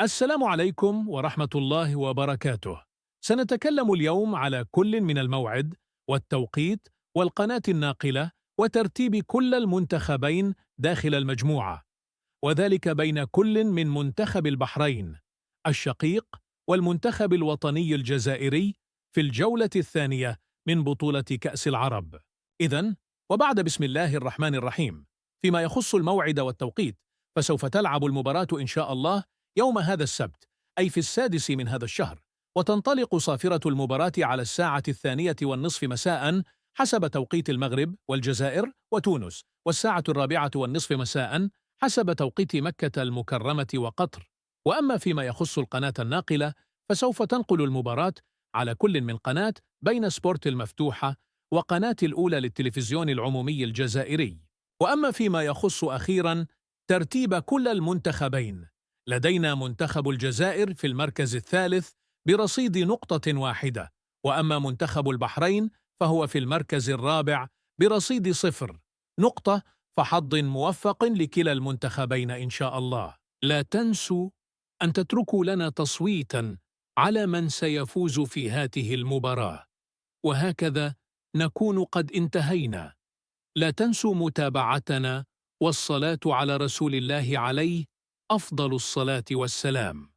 السلام عليكم ورحمة الله وبركاته. سنتكلم اليوم على كل من الموعد والتوقيت والقناة الناقلة وترتيب كل المنتخبين داخل المجموعة، وذلك بين كل من منتخب البحرين الشقيق والمنتخب الوطني الجزائري في الجولة الثانية من بطولة كأس العرب. إذن، وبعد بسم الله الرحمن الرحيم، فيما يخص الموعد والتوقيت، فسوف تلعب المباراة إن شاء الله يوم هذا السبت، أي في 6 من هذا الشهر، وتنطلق صافرة المباراة على 2:30 مساء حسب توقيت المغرب والجزائر وتونس، والساعة 4:30 مساء حسب توقيت مكة المكرمة وقطر. وأما فيما يخص القناة الناقلة، فسوف تنقل المباراة على كل من قناة بين سبورت المفتوحة وقناة الأولى للتلفزيون العمومي الجزائري. وأما فيما يخص أخيراً ترتيب كل المنتخبين، لدينا منتخب الجزائر في المركز الثالث برصيد نقطة واحدة، وأما منتخب البحرين فهو في المركز الرابع برصيد 0 نقطة، فحظ موفق لكلا المنتخبين إن شاء الله. لا تنسوا أن تتركوا لنا تصويتاً على من سيفوز في هذه المباراة، وهكذا نكون قد انتهينا. لا تنسوا متابعتنا والصلاة على رسول الله عليه أفضل الصلاة والسلام.